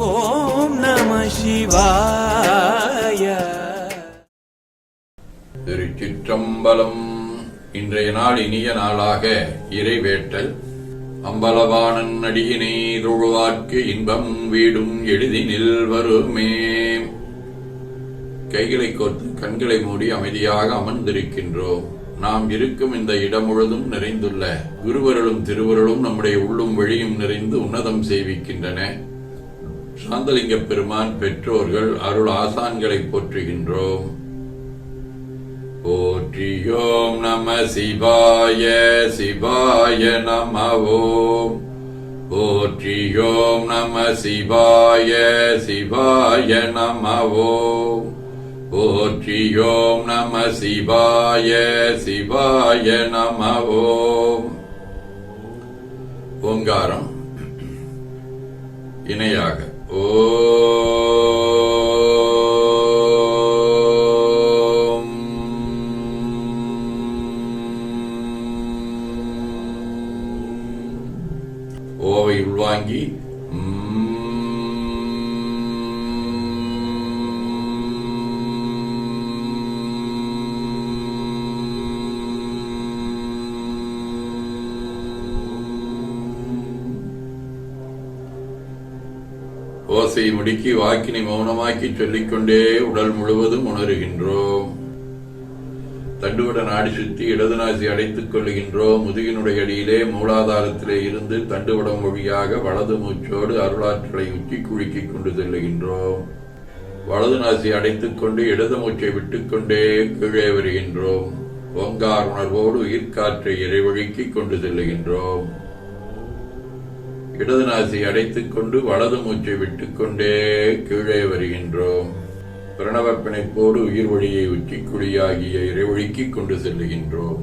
ஓம் நம சிவாய. திருச்சிற்றம்பலம். இன்றைய நாள் இனிய நாளாக இறைவேட்டல். அம்பலவாணன் அடியினை தொழுவார்க்கு இன்பம் வீடும் எளிதினில் வருமே. கைகளை கோர்த்து கண்களை மூடி அமைதியாக அமர்ந்திருக்கின்றோம். நாம் இருக்கும் இந்த இடம் முழுதும் நிறைந்துள்ள குருவருளும் திருவருளும் நம்முடைய உள்ளும் வெளியும் நிறைந்து உன்னதம் செய்விக்கின்றன. சாந்தலிங்க பெருமான் பெற்றோர்கள் அருள் ஆசான்களை போற்றுகின்றோம். போற்றியோம் நம சிவாய சிவாய நம ஓம். போற்றியோம் நம சிவாய சிவாய நம ஓம். போற்றியோம் நம சிவாய சிவாய நம ஓம். ஓங்காரம் இணையாக ஓம். ஓவை உள்வாங்கி ஓசையை முடுக்கி வாக்கினை மௌனமாக்கி சொல்லிக்கொண்டே உடல் முழுவதும் உணர்கின்றோம். தண்டுவட நாடி சுற்றி இடது நாசி அடைத்துக் கொள்ளுகின்றோம். முதுகினுடைய அடியிலே மூலாதாரத்திலே இருந்து தண்டுவடம் வழியாக வலது மூச்சோடு அருளாற்றலை உச்சி குலுக்கிக் கொண்டு செல்லுகின்றோம். வலது நாசி அடைத்துக் கொண்டு இடது மூச்சை விட்டுக்கொண்டே கீழே வருகின்றோம். ஓங்கார உணர்வோடு உயிர்காற்றை இறைவழிக்கிக் கொண்டு செல்லுகின்றோம். இடது நாசி அடைத்துக் கொண்டு வலது மூச்சை விட்டுக்கொண்டே கீழே வருகின்றோம். பிரணவ பிணைப்போடு உயிர் வழியை உச்சிக்குழியாகிய இறைவழிக்கிக் கொண்டு செல்லுகின்றோம்.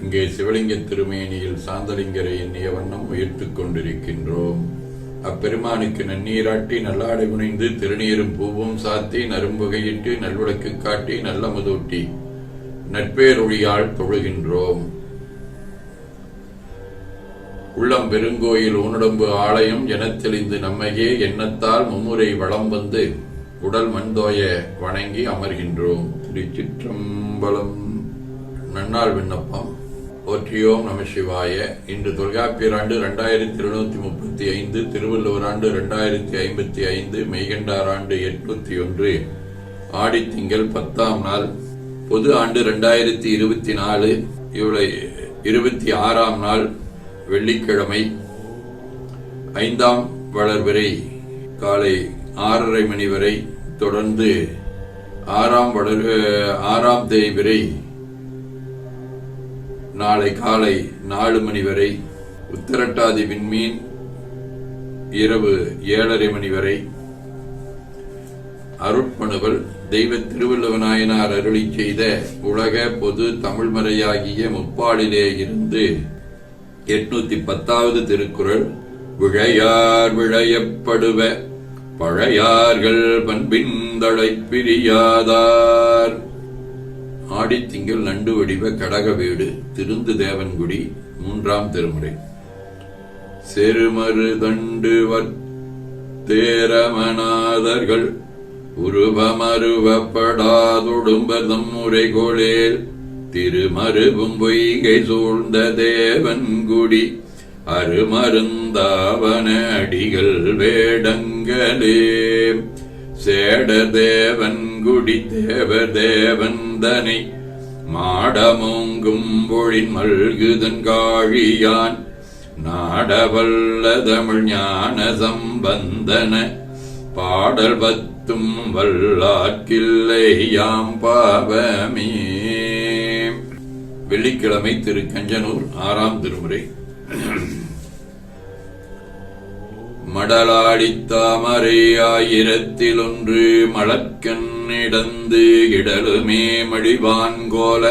இங்கே சிவலிங்க திருமேனியில் சாந்தலிங்கரை எண்ணிய வண்ணம் உயர்த்துக் கொண்டிருக்கின்றோம். அப்பெருமானுக்கு நன்னீராட்டி நல்லாடை புனைந்து திருநீரும் பூவும் சாத்தி நரும்புகையிட்டு நல்விளக்கு காட்டி நல்ல முதூட்டி நட்பேரொழியால் தொழுகின்றோம். உள்ளம் பெருங்கோயில் ஊனுடம்பு ஆலயம் எனத் தெளிந்து நம்மையே எண்ணத்தால் மும்முறை வளம் வந்து உடல் மண்தோய வணங்கி அமர்கின்றோம். திருச்சிற்றம்பலம். நன்னாள் விண்ணப்பம். போற்றியோம் நம சிவாய. இன்று தொல்காப்பியர் ஆண்டு 2735, திருவள்ளுவர் ஆண்டு 2055, மெய்கண்டார் ஆண்டு 801, ஆடித்திங்கள் 10ஆம் நாள், பொது ஆண்டு 2024, இவளை 26ஆம் நாள், வெள்ளிக்கிழமை, 5ஆம் வளர்விரை காலை 6:30 மணி வரை, தொடர்ந்து 6ஆம் தேய்விரை நாளை காலை 4 மணி வரை, உத்திரட்டாதி விண்மீன் இரவு 7:30 மணி வரை, அருட்பணுவல் தெய்வ திருவள்ளுவநாயனார் அருளி செய்த உலக பொது தமிழ்மறையாகிய முப்பாலிலே இருந்து 810வது திருக்குறள். விழையார் விழையப்படுவ பழையார்கள் பண்பின்தளை பிரியாதார். ஆடித்திங்கள் நண்டு வடிவ கடக வீடு, திருந்து தேவன்குடி, 3ஆம் திருமுறை. செருமறு தண்டுவர் தேரமநாதர்கள் உருவமருவப்படாதொடும்பதம் முறைகோளேல் திருமருவும் பொய்கை சூழ்ந்த தேவன்குடி அருமருந்தாவன அடிகள் வேடங்களே. சேட தேவன்குடி தேவர் தேவந்தனை மாடமோங்கும் பொழின் மல்குதன் காழியான் நாடவல்ல தமிழ் ஞான சம்பந்தன பாடல் பத்தும் வல்லாக்கில்லை யாம் பாவமே. வெள்ளிக்கிழமை, திரு கஞ்சனூர், 6ஆம் திருமுறை. மடலாடித்தாமரை 1000 மலர்க்கண் இடந்து இடலுமே மழிவான்கோல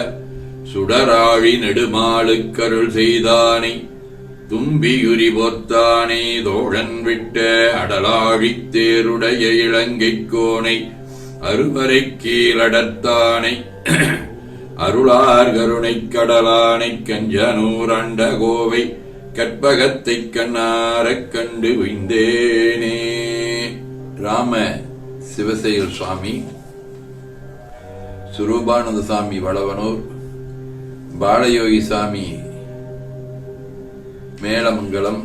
சுடராழி நெடுமாளுக்கருள் செய்தானை தும்பியுரி போர்த்தானை தோழன் விட்ட அடலாழித் தேருடைய இலங்கைக் கோனை அருவரை கீழடர்த்தானை அருளார் கருணைக் கடலானைக் கஞ்சனூர் அண்டகோவை கற்பகத்தைக் கண்ணாரக் கண்டு உய்ந்தேனே. ராம சிவசெயல் சுவாமி, சுரூபானந்த சாமி வளவனூர், பாலயோகி சாமி மேலமங்கலம்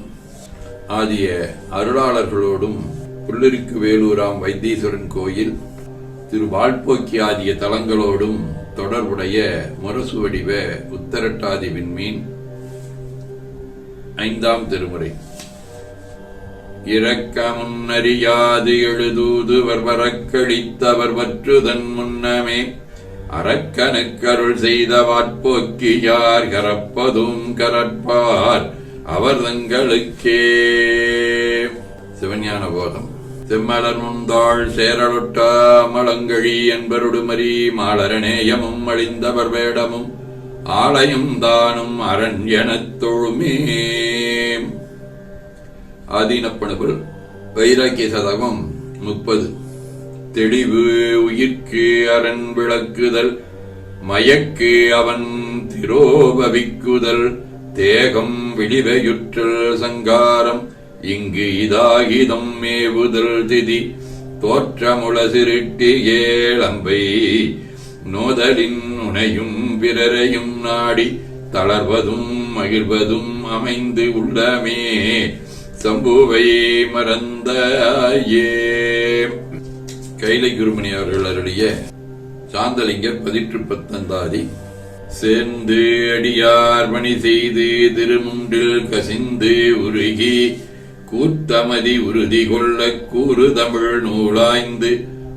ஆகிய அருளாளர்களோடும் புல்லருக்கு வேலூராம் வைத்தீஸ்வரன் கோயில், திரு வாழ்போக்கி ஆகிய தலங்களோடும் தொடர்புடைய முரசு வடிவ உத்தரட்டாதி விண்மீன் 5ஆம் திருமுறை. இரக்க முன்னறியாது எழுதூது வர்வரக்களித்தவர் வற்றுதன் முன்னமே அரக்கனுக்கருள் செய்த வாட்போக்கியார் கரப்பதும் கரப்பார் அவர் தங்களுக்கே. சிவஞான போதம். செம்மலர் முந்தாள் சேரலொட்டா மலங்கழி என்பருடுமரி மாலரநேயமும் அழிந்தவர் வேடமும் ஆலயம் தானும் அரண் எனத் தொழுமே. ஆதீனப்பணுபுல். வைராக்கிய சதகம் 30. தெளிவு உயிர்க்கு அரண் விளக்குதல், மயக்கு அவன் திரோபவிக்குதல், தேகம் விழிவையுற்றல் சங்காரம், இங்கு இதாகிதம் மேவுதல் திதி, தோற்றமுள சிருட்டி ஏழம்பை நோதலின் உனையும் பிறரையும் நாடி தளர்வதும் மகிழ்வதும் அமைந்து உள்ளமே சம்புவை மறந்தாயே. கைலை குருமணி அவர்கள் அருளிய சாந்தலிங்கர் 18 சேர்ந்து அடியார் பணி செய்து திருமுண்டில் கசிந்து உருகி கூத்தமதி உறுதி கொள்ள கூறு தமிழ் நூலாய்ந்து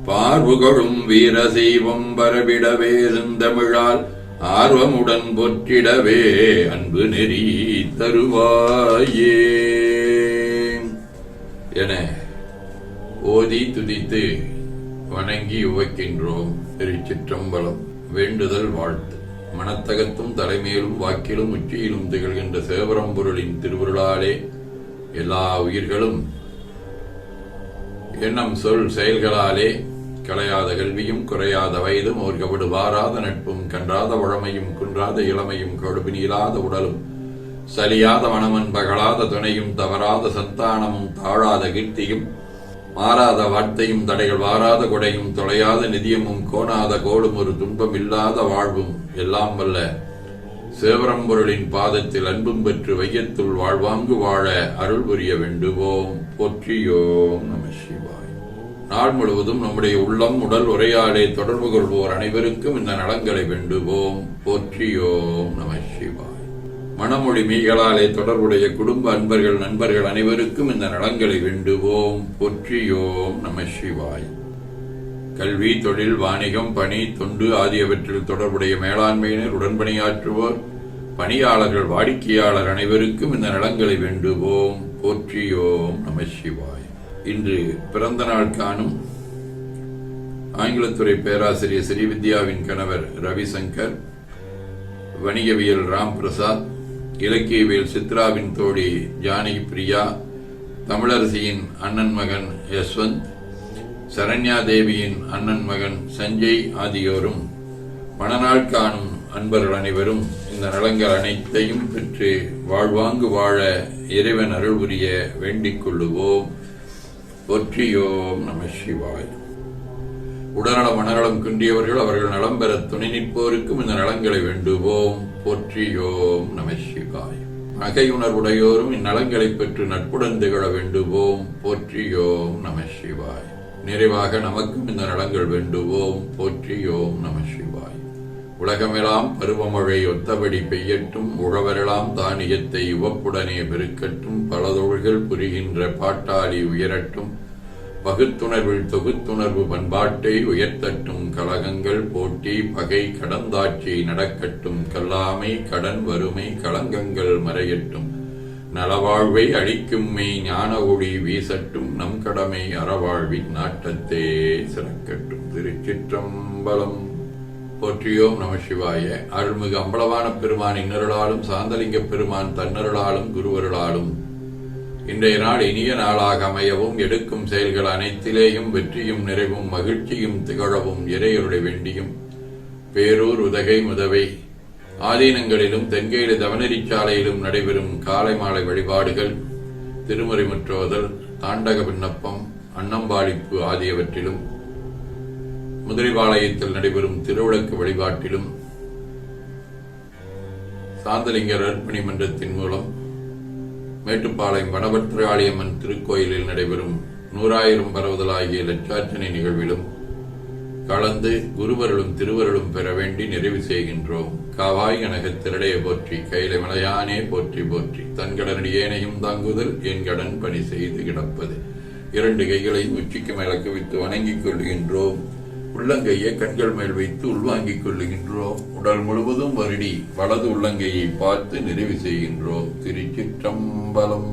பார்வுகளும் வீர செய்வம் பரவிடவே செந்தமிழால் ஆர்வமுடன் போற்றிடவே அன்பு நெறி தருவாயே என ஓதி துதித்து வணங்கி உவைக்கின்றோம். திருச்சிற்றம்பலம். வேண்டுதல் வாழ்த்து. மனத்தகத்தும் தலைமையிலும் வாக்கிலும் உச்சியிலும் திகழ்கின்ற சேவரம்பொருளின் திருவுருளாலே எல்லா உயிர்களும் எண்ணம் சொல் செயல்களாலே கலையாத கல்வியும் குறையாத வயதும் ஓர்கபடு வாராத நட்பும் கன்றாத வழமையும் குன்றாத இளமையும் கடுபினியிலாத உடலும் சலியாத மனமன் பகலாத துணையும் தவறாத சந்தானமும் தாழாத கீர்த்தியும் மாறாத வார்த்தையும் தடைகள் வாராத கொடையும் தொலையாத நிதியமும் கோணாத கோடும் ஒரு துன்பம் இல்லாத வாழ்வும் எல்லாம் வல்ல சேவரம்பொருளின் பாதத்தில் அன்பும் பெற்று வையத்துள் வாழ்வாங்கு வாழ அருள் புரிய வேண்டுவோம். போற்றியோம் நம சிவாய். நாள் முழுவதும் நம்முடைய உள்ளம் உடல் உரையாடே தொடர்பு கொள்வோர் அனைவருக்கும் இந்த நலங்களை வேண்டுவோம். போற்றியோம் நம சிவாய். மனமொழி மீகளாலே தொடர்புடைய குடும்ப அன்பர்கள் நண்பர்கள் அனைவருக்கும் இந்த நலங்களை வேண்டுவோம். போற்றியோம் நம சிவாய். கல்வி, தொழில், வாணிகம், பணி, தொண்டு ஆகியவற்றில் தொடர்புடைய மேலாண்மையினர், உடன்பணியாற்றுவோர், பணியாளர்கள், வாடிக்கையாளர் அனைவருக்கும் இந்த நலங்களை வேண்டுவோம். போற்றியோம் நம சிவாய். இன்று பிறந்த நாள் காணும் ஆங்கிலத்துறை பேராசிரியர் ஸ்ரீவித்யாவின் கணவர் ரவிசங்கர், வணிகவியல் ராம் பிரசாத், இலக்கியவியல் சித்ராவின் தோழி ஜானகி பிரியா, தமிழரசியின் அண்ணன் மகன் யஸ்வந்த், சரண்யா தேவியின் அண்ணன் மகன் சஞ்சய் ஆகியோரும் மணநாள் காணும் அன்பர்கள் அனைவரும் இந்த நலங்கள் அனைத்தையும் பெற்று வாழ்வாங்கு வாழ இறைவன் அருள் புரிய வேண்டிக் கொள்ளுவோம். போற்றியோம் நம சிவாய். உடல்நலம் மனநலம் குன்றியவர்கள் அவர்கள் நலம் பெற துணை நிற்போருக்கும் இந்த நலங்களை வேண்டுவோம். போற்றியோம் நம சிவாய். நகையுணர்வுடையோரும் இந்நலங்களை பெற்று நட்புடன் திகழ வேண்டுவோம். போற்றியோம் நம சிவாய். நிறைவாக நமக்கும் இந்த நலங்கள் வேண்டுவோம். போற்றியோம் நம சிவாய். உலகமெல்லாம் பருவமழை ஒத்தபடி பெய்யட்டும், உழவரெல்லாம் தானியத்தை உவப்புடனே பெருக்கட்டும், பல தொழில்கள் புரிகின்ற பாட்டாளி உயரட்டும், பகுத்துணர்வில் தொகுத்துணர்வு பண்பாட்டை உயர்த்தட்டும், கலகங்கள் போட்டி பகை கடந்தாட்சி நடக்கட்டும், கல்லாமை கடன் வறுமை களங்கங்கள் மறையட்டும், நலவாழ்வை அளிக்கும் மெய் ஞான ஒளி வீசட்டும், நம் கடமை அறவாழ்வின் நாட்டத்தே சிறக்கட்டும். திருச்சிற்றம்பலம். போற்றியோம் நம சிவாய. அருள்மிகு அம்பலவான பெருமான் இன்னருளாலும் சாந்தலிங்க பெருமான் தன்னருளாலும் குருவருளாலும் இன்றைய நாள் இனிய நாளாக அமையவும், எடுக்கும் செயல்கள் அனைத்திலேயும் வெற்றியும் நிறைவும் மகிழ்ச்சியும் திகழவும் இறையருளை வேண்டியும், பேரூர் உதகை முதவை ஆதீனங்களிலும் தென்கேடு தவனரிச்சாலையிலும் நடைபெறும் காலை மாலை வழிபாடுகள், திருமுறை முற்றோதல், தாண்டக விண்ணப்பம் அன்னம்பாளிப்பு ஆகியவற்றிலும், முதலிபாளையத்தில் நடைபெறும் திருவிளக்கு வழிபாட்டிலும், சாந்தலிங்கர் அர்ப்பணி மன்றத்தின் மூலம் மேட்டுப்பாளையம் வனபத்ராளியம்மன் திருக்கோயிலில் நடைபெறும் 100,000 பரவுதல் ஆகிய லட்சார்ச்சனை நிகழ்விலும் கலந்து குருவருளும் திருவருளும் பெற வேண்டி நிறைவு செய்கின்றோம். காவாய் கனகத் திரடைய போற்றி, கையில மலையானே போற்றி போற்றி, தன்கடனடி ஏனையும் தாங்குதல் என் கடன் பணி செய்து கிடப்பது. 2 கைகளையும் உச்சிக்கு மேல குவித்து வணங்கிக் கொள்கின்றோம். உள்ளங்கையை கண்கள் மேல் வைத்து உள்வாங்கிக் கொள்ளுகின்றோம். உடல் முழுவதும் வருடி வலது உள்ளங்கையை பார்த்து நிறைவு செய்கின்றோம். திருச்சிற்றம்பலம்.